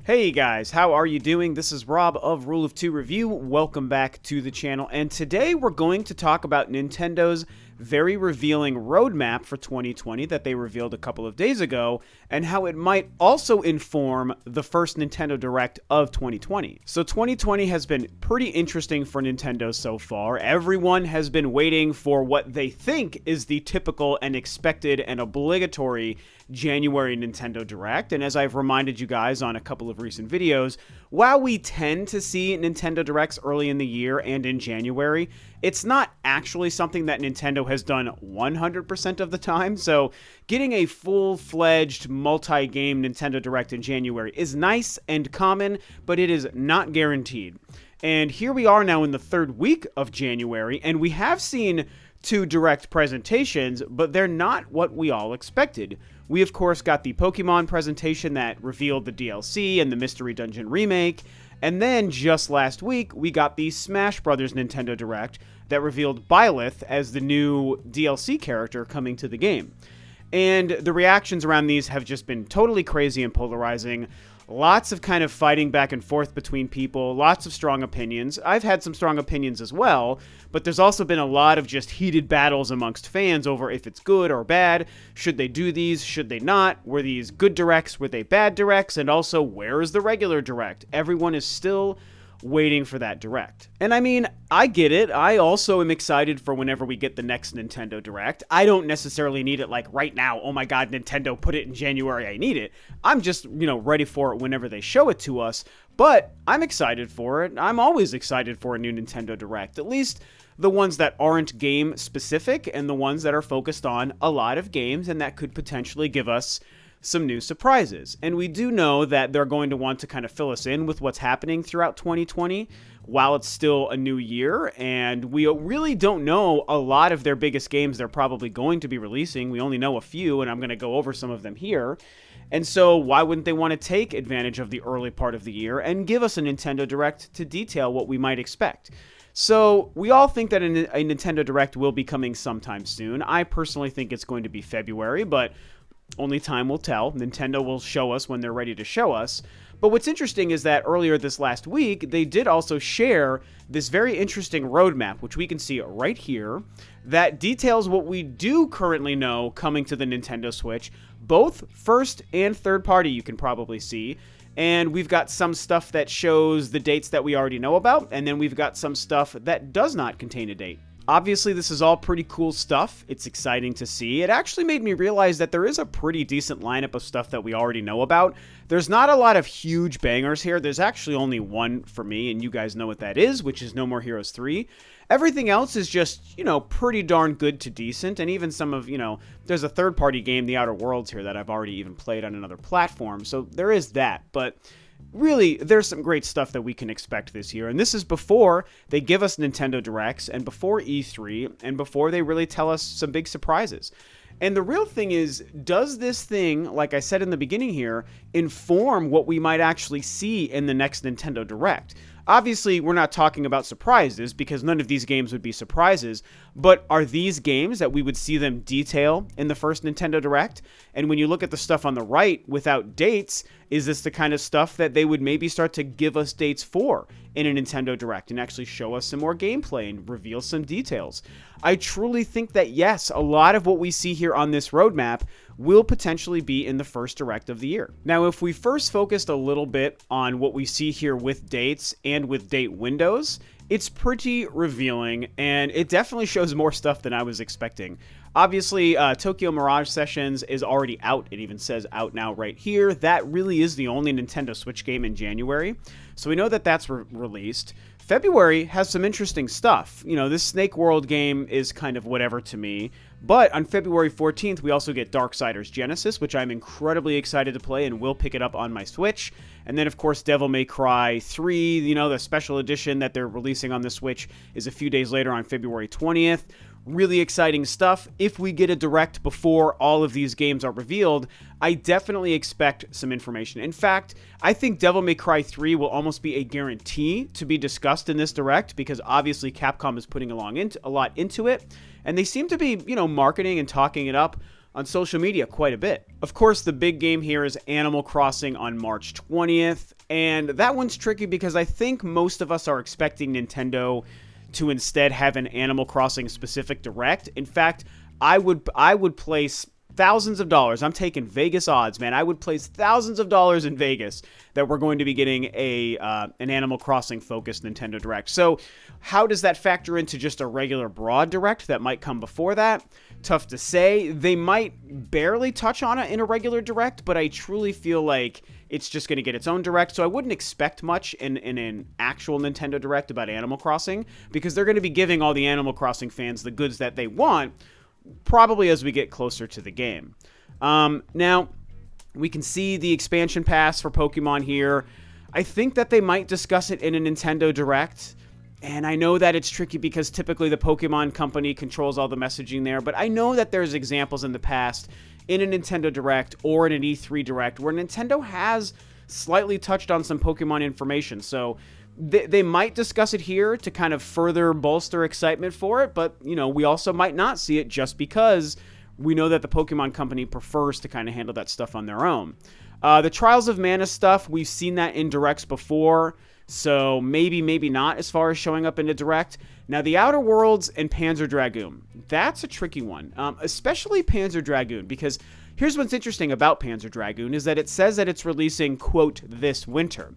Hey guys, how are you doing? This is Rob of Rule of Two Review. Welcome back to the channel, and today we're going to talk about Nintendo's very revealing roadmap for 2020 that they revealed a couple of days ago, and how it might also inform the first Nintendo Direct of 2020. So 2020 has been pretty interesting for Nintendo so far. Everyone has been waiting for what they think is the typical and expected and obligatory January Nintendo Direct, and as I've reminded you guys on a couple of recent videos, while we tend to see Nintendo Directs early in the year and in January, it's not actually something that Nintendo has done 100% of the time, so getting a full-fledged multi-game Nintendo Direct in January is nice and common, but it is not guaranteed. And here we are now in the third week of January, and we have seen two Direct presentations, but they're not what we all expected. We, of course, got the Pokemon presentation that revealed the DLC and the Mystery Dungeon remake, and then just last week, we got the Smash Bros. Nintendo Direct that revealed Byleth as the new DLC character coming to the game. And the reactions around these have just been totally crazy and polarizing. Lots of kind of fighting back and forth between people, lots of strong opinions. I've had some strong opinions as well, but there's also been a lot of just heated battles amongst fans over if it's good or bad. Should they do these? Should they not? Were these good directs? Were they bad directs? And also, where is the regular direct? Everyone is still waiting for that direct. And I mean, I get it. I also am excited for whenever we get the next Nintendo Direct. I don't necessarily need it like right now. Oh my God, Nintendo put it in January. I need it. I'm just, ready for it whenever they show it to us. But I'm excited for it. I'm always excited for a new Nintendo Direct. At least the ones that aren't game specific and the ones that are focused on a lot of games and that could potentially give us some new surprises. And we do know that they're going to want to kind of fill us in with what's happening throughout 2020 while it's still a new year, and we really don't know a lot of their biggest games they're probably going to be releasing. We only know a few, and I'm going to go over some of them here. And so why wouldn't they want to take advantage of the early part of the year and give us a Nintendo Direct to detail what we might expect? So we all think that a Nintendo Direct will be coming sometime soon. I personally think it's going to be February, but only time will tell. Nintendo will show us when they're ready to show us. But what's interesting is that earlier this last week, they did also share this very interesting roadmap, which we can see right here, that details what we do currently know coming to the Nintendo Switch, both first and third party you can probably see. And we've got some stuff that shows the dates that we already know about, and then we've got some stuff that does not contain a date. Obviously, this is all pretty cool stuff. It's exciting to see. It actually made me realize that there is a pretty decent lineup of stuff that we already know about. There's not a lot of huge bangers here. There's actually only one for me, and you guys know what that is, which is No More Heroes 3. Everything else is just, pretty darn good to decent, and even some of, there's a third-party game, The Outer Worlds, here that I've already even played on another platform, so there is that, but really, there's some great stuff that we can expect this year, and this is before they give us Nintendo Directs, and before E3, and before they really tell us some big surprises. And the real thing is, does this thing, like I said in the beginning here, inform what we might actually see in the next Nintendo Direct? Obviously, we're not talking about surprises, because none of these games would be surprises, but are these games that we would see them detail in the first Nintendo Direct? And when you look at the stuff on the right without dates, is this the kind of stuff that they would maybe start to give us dates for in a Nintendo Direct and actually show us some more gameplay and reveal some details? I truly think that yes, a lot of what we see here on this roadmap will potentially be in the first Direct of the year. Now, if we first focused a little bit on what we see here with dates and with date windows, it's pretty revealing, and it definitely shows more stuff than I was expecting. Obviously, Tokyo Mirage Sessions is already out. It even says out now right here. That really is the only Nintendo Switch game in January, so we know that that's released. February has some interesting stuff. This Snake World game is kind of whatever to me. But on February 14th, we also get Darksiders Genesis, which I'm incredibly excited to play and will pick it up on my Switch. And then, of course, Devil May Cry 3, the special edition that they're releasing on the Switch is a few days later on February 20th. Really exciting stuff. If we get a Direct before all of these games are revealed, I definitely expect some information. In fact, I think Devil May Cry 3 will almost be a guarantee to be discussed in this Direct, because obviously Capcom is putting a lot into it, and they seem to be, marketing and talking it up on social media quite a bit. Of course, the big game here is Animal Crossing on March 20th, and that one's tricky because I think most of us are expecting Nintendo to instead have an Animal Crossing specific direct. In fact, I would place thousands of dollars. I'm taking Vegas odds, man. I would place thousands of dollars in Vegas that we're going to be getting an Animal Crossing focused Nintendo Direct. So how does that factor into just a regular broad Direct that might come before that? Tough to say. They might barely touch on it in a regular Direct, but I truly feel like it's just going to get its own Direct. So I wouldn't expect much in an actual Nintendo Direct about Animal Crossing, because they're going to be giving all the Animal Crossing fans the goods that they want, probably as we get closer to the game. Now, we can see the expansion pass for Pokemon here. I think that they might discuss it in a Nintendo Direct, and I know that it's tricky because typically the Pokemon company controls all the messaging there, but I know that there's examples in the past in a Nintendo Direct or in an E3 Direct where Nintendo has slightly touched on some Pokemon information, so they might discuss it here to kind of further bolster excitement for it, but, you know, we also might not see it just because we know that the Pokemon company prefers to kind of handle that stuff on their own. The Trials of Mana stuff, we've seen that in Directs before, so maybe not as far as showing up in a Direct. Now, the Outer Worlds and Panzer Dragoon, that's a tricky one, especially Panzer Dragoon, because here's what's interesting about Panzer Dragoon is that it says that it's releasing, quote, this winter.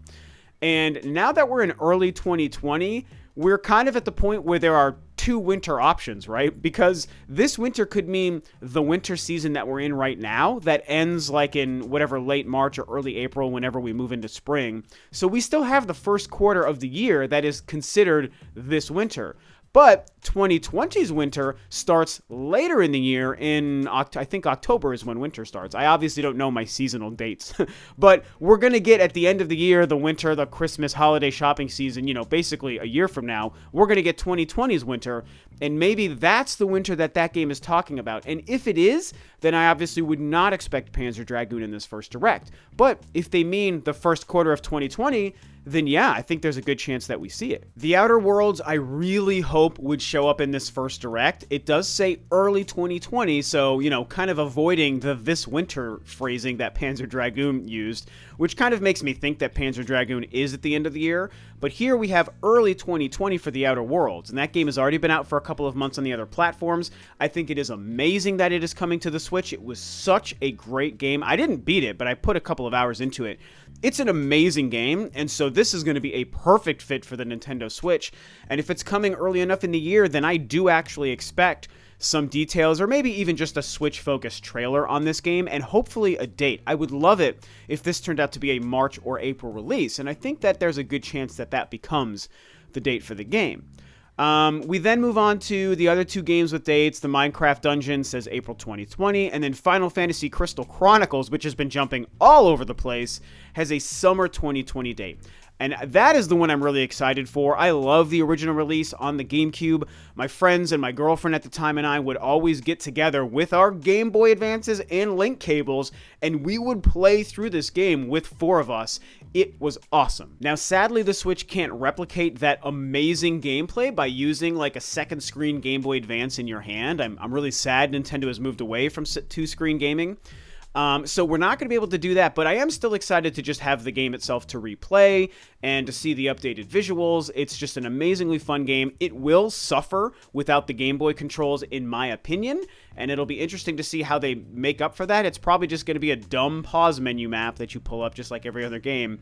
And now that we're in early 2020, we're kind of at the point where there are two winter options, right? Because this winter could mean the winter season that we're in right now that ends like in whatever late March or early April, whenever we move into spring. So we still have the first quarter of the year that is considered this winter. But 2020's winter starts later in the year in, I think October is when winter starts. I obviously don't know my seasonal dates, but we're going to get at the end of the year, the winter, the Christmas holiday shopping season, you know, basically a year from now, we're going to get 2020's winter, and maybe that's the winter that game is talking about. And if it is, then I obviously would not expect Panzer Dragoon in this first Direct. But if they mean the first quarter of 2020, then yeah, I think there's a good chance that we see it. The Outer Worlds, I really hope would show up in this first Direct. It does say early 2020, so, you know, kind of avoiding the this winter phrasing that Panzer Dragoon used, which kind of makes me think that Panzer Dragoon is at the end of the year. But here we have early 2020 for the Outer Worlds, and that game has already been out for a couple of months on the other platforms. I think it is amazing that it is coming to the Switch. It was such a great game. I didn't beat it, but I put a couple of hours into it. It's an amazing game, and so this is going to be a perfect fit for the Nintendo Switch. And if it's coming early enough in the year, then I do actually expect some details, or maybe even just a Switch-focused trailer on this game, and hopefully a date. I would love it if this turned out to be a March or April release, and I think that there's a good chance that that becomes the date for the game. We then move on to the other two games with dates. The Minecraft Dungeon says April 2020, and then Final Fantasy Crystal Chronicles, which has been jumping all over the place, has a summer 2020 date. And that is the one I'm really excited for. I love the original release on the GameCube. My friends and my girlfriend at the time and I would always get together with our Game Boy Advances and link cables, and we would play through this game with four of us. It was awesome. Now, sadly, the Switch can't replicate that amazing gameplay by using like a second screen Game Boy Advance in your hand. I'm really sad Nintendo has moved away from two-screen gaming. So we're not going to be able to do that, but I am still excited to just have the game itself to replay and to see the updated visuals. It's just an amazingly fun game. It will suffer without the Game Boy controls, in my opinion, and it'll be interesting to see how they make up for that. It's probably just going to be a dumb pause menu map that you pull up just like every other game,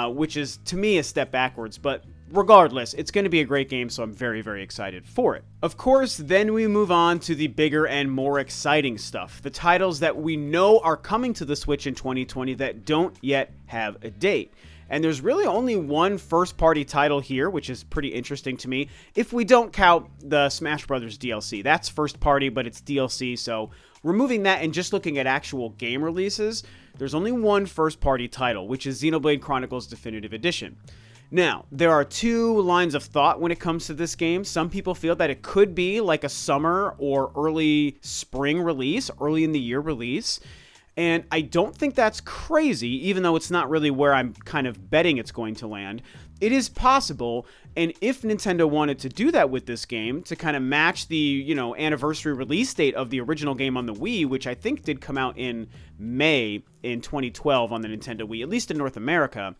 which is, to me, a step backwards, but regardless, it's going to be a great game, so I'm very, very excited for it. Of course, then we move on to the bigger and more exciting stuff. The titles that we know are coming to the Switch in 2020 that don't yet have a date. And there's really only one first-party title here, which is pretty interesting to me, if we don't count the Smash Bros. DLC. That's first-party, but it's DLC, so removing that and just looking at actual game releases, there's only one first-party title, which is Xenoblade Chronicles Definitive Edition. Now, there are two lines of thought when it comes to this game. Some people feel that it could be like a summer or early spring release, early in the year release. And I don't think that's crazy, even though it's not really where I'm kind of betting it's going to land. It is possible, and if Nintendo wanted to do that with this game, to kind of match the, anniversary release date of the original game on the Wii, which I think did come out in May in 2012 on the Nintendo Wii, at least in North America,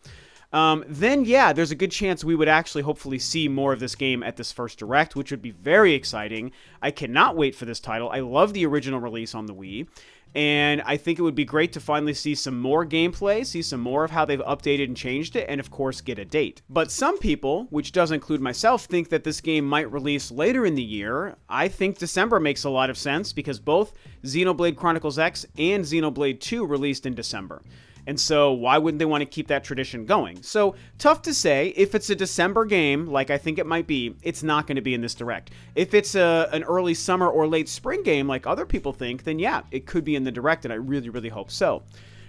then yeah, there's a good chance we would actually hopefully see more of this game at this first Direct, which would be very exciting. I cannot wait for this title. I love the original release on the Wii. And I think it would be great to finally see some more gameplay, see some more of how they've updated and changed it, and of course get a date. But some people, which does include myself, think that this game might release later in the year. I think December makes a lot of sense because both Xenoblade Chronicles X and Xenoblade 2 released in December. And so why wouldn't they want to keep that tradition going? So tough to say. If it's a December game, like I think it might be, it's not going to be in this Direct. If it's an early summer or late spring game, like other people think, then yeah, it could be in the Direct, and I really, really hope so.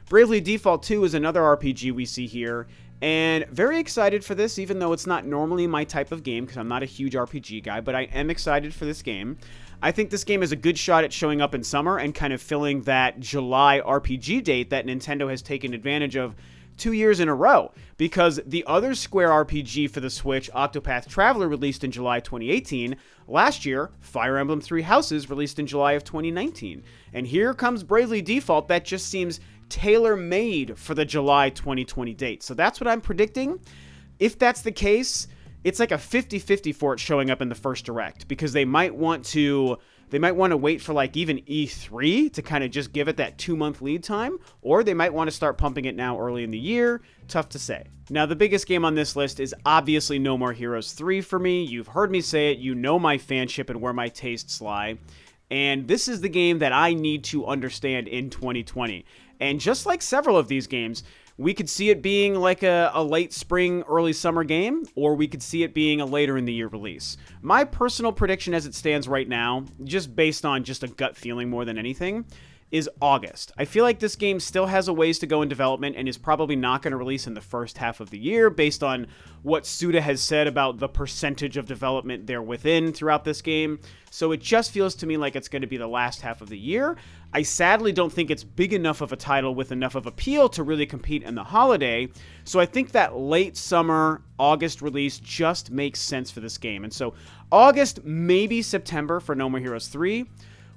Bravely Default 2 is another RPG we see here, and very excited for this, even though it's not normally my type of game, because I'm not a huge RPG guy, but I am excited for this game. I think this game is a good shot at showing up in summer and kind of filling that July RPG date that Nintendo has taken advantage of 2 years in a row, because the other Square RPG for the Switch, Octopath Traveler, released in July 2018. Last year, Fire Emblem Three Houses released in July of 2019. And here comes Bravely Default that just seems tailor-made for the July 2020 date. So that's what I'm predicting. If that's the case, it's like a 50-50 for it showing up in the first Direct, because they might want to wait for like even E3 to kind of just give it that 2-month lead time, or they might want to start pumping it now early in the year. Tough to say. Now, the biggest game on this list is obviously No More Heroes 3 for me. You've heard me say it. You know my fanship and where my tastes lie. And this is the game that I need to understand in 2020. And just like several of these games, we could see it being like a late spring, early summer game, or we could see it being a later in the year release. My personal prediction as it stands right now, just based on just a gut feeling more than anything, is August. I feel like this game still has a ways to go in development and is probably not going to release in the first half of the year based on what Suda has said about the percentage of development they're within throughout this game. So it just feels to me like it's going to be the last half of the year. I sadly don't think it's big enough of a title with enough of appeal to really compete in the holiday. So I think that late summer, August release just makes sense for this game. And so August, maybe September for No More Heroes 3.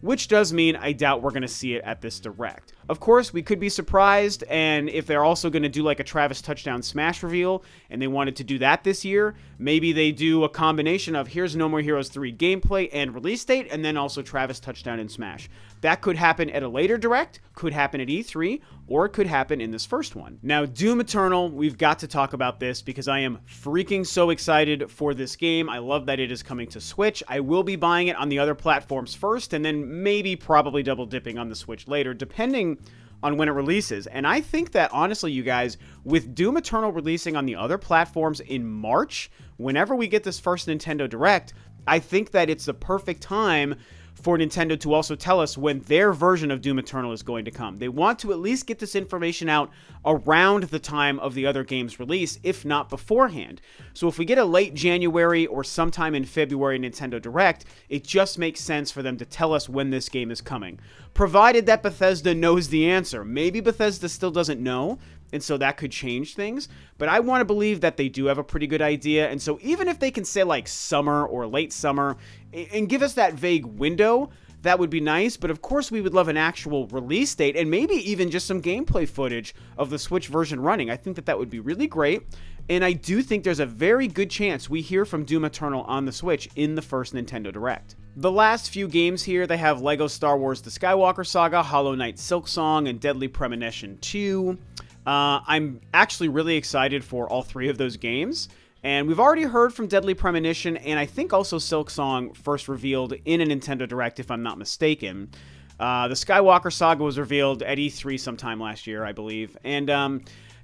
Which does mean I doubt we're going to see it at this Direct. Of course, we could be surprised, and if they're also going to do like a Travis Touchdown Smash reveal, and they wanted to do that this year, maybe they do a combination of here's No More Heroes 3 gameplay and release date, and then also Travis Touchdown and Smash. That could happen at a later Direct, could happen at E3, or it could happen in this first one. Now, Doom Eternal, we've got to talk about this because I am freaking so excited for this game. I love that it is coming to Switch. I will be buying it on the other platforms first, and then maybe probably double dipping on the Switch later, depending on when it releases. And I think that, honestly, you guys, with Doom Eternal releasing on the other platforms in March, whenever we get this first Nintendo Direct, I think that it's the perfect time for Nintendo to also tell us when their version of Doom Eternal is going to come. They want to at least get this information out around the time of the other game's release, if not beforehand. So if we get a late January or sometime in February Nintendo Direct, it just makes sense for them to tell us when this game is coming. Provided that Bethesda knows the answer. Maybe Bethesda still doesn't know, and so that could change things. But I want to believe that they do have a pretty good idea. And so even if they can say like summer or late summer and give us that vague window, that would be nice. But of course, we would love an actual release date and maybe even just some gameplay footage of the Switch version running. I think that that would be really great. And I do think there's a very good chance we hear from Doom Eternal on the Switch in the first Nintendo Direct. The last few games here, they have LEGO Star Wars The Skywalker Saga, Hollow Knight Silksong, and Deadly Premonition 2. I'm actually really excited for all three of those games. And we've already heard from Deadly Premonition, and I think also Silksong first revealed in a Nintendo Direct, if I'm not mistaken. The Skywalker Saga was revealed at E3 sometime last year, I believe. And,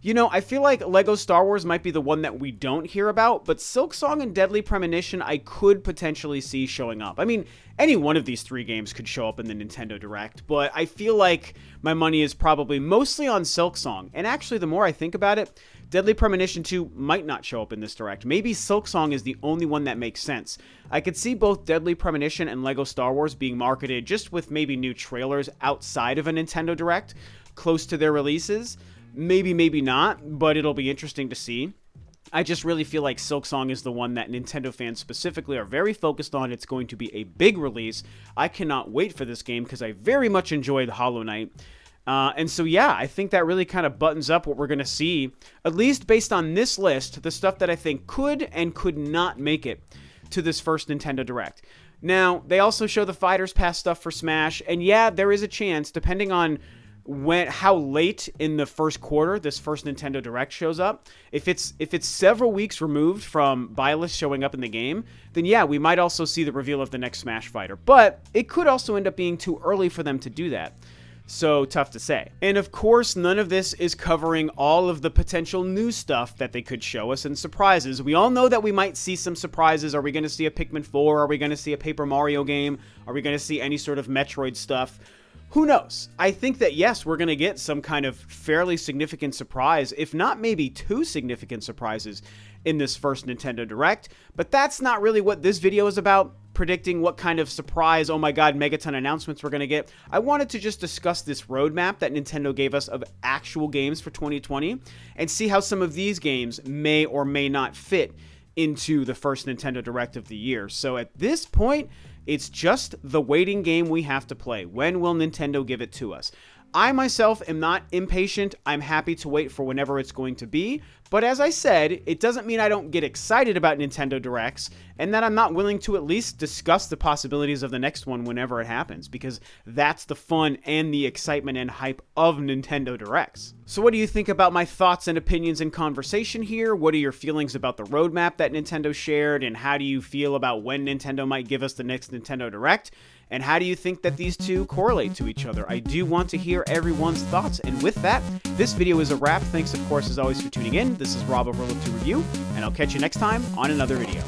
I feel like LEGO Star Wars might be the one that we don't hear about, but Silksong and Deadly Premonition I could potentially see showing up. I mean, any one of these three games could show up in the Nintendo Direct, but I feel like my money is probably mostly on Silksong. And actually, the more I think about it, Deadly Premonition 2 might not show up in this Direct. Maybe Silksong is the only one that makes sense. I could see both Deadly Premonition and LEGO Star Wars being marketed just with maybe new trailers outside of a Nintendo Direct. close to their releases. Maybe, maybe not, but it'll be interesting to see. I just really feel like Silksong is the one that Nintendo fans specifically are very focused on. It's going to be a big release. I cannot wait for this game because I very much enjoyed Hollow Knight. And so, yeah, I think that really kind of buttons up what we're going to see, at least based on this list, the stuff that I think could and could not make it to this first Nintendo Direct. Now, they also show the Fighters Pass stuff for Smash, and yeah, there is a chance, depending on how late in the first quarter this first Nintendo Direct shows up. If it's several weeks removed from Byleth showing up in the game, then yeah, we might also see the reveal of the next Smash fighter. But it could also end up being too early for them to do that. So tough to say. And of course, none of this is covering all of the potential new stuff that they could show us and surprises. We all know that we might see some surprises. Are we going to see a Pikmin 4? Are we going to see a Paper Mario game? Are we going to see any sort of Metroid stuff? Who knows? I think that, yes, we're going to get some kind of fairly significant surprise, if not maybe two significant surprises in this first Nintendo Direct, but that's not really what this video is about, predicting what kind of surprise, oh my god, megaton announcements we're going to get. I wanted to just discuss this roadmap that Nintendo gave us of actual games for 2020 and see how some of these games may or may not fit into the first Nintendo Direct of the year. So at this point, it's just the waiting game we have to play. When will Nintendo give it to us? I myself am not impatient. I'm happy to wait for whenever it's going to be. But as I said, it doesn't mean I don't get excited about Nintendo Directs and that I'm not willing to at least discuss the possibilities of the next one whenever it happens, because that's the fun and the excitement and hype of Nintendo Directs. So what do you think about my thoughts and opinions and conversation here? What are your feelings about the roadmap that Nintendo shared, and how do you feel about when Nintendo might give us the next Nintendo Direct? And how do you think that these two correlate to each other? I do want to hear everyone's thoughts. And with that, this video is a wrap. Thanks, of course, as always, for tuning in. This is Rob of Rule of 2 Review, and I'll catch you next time on another video.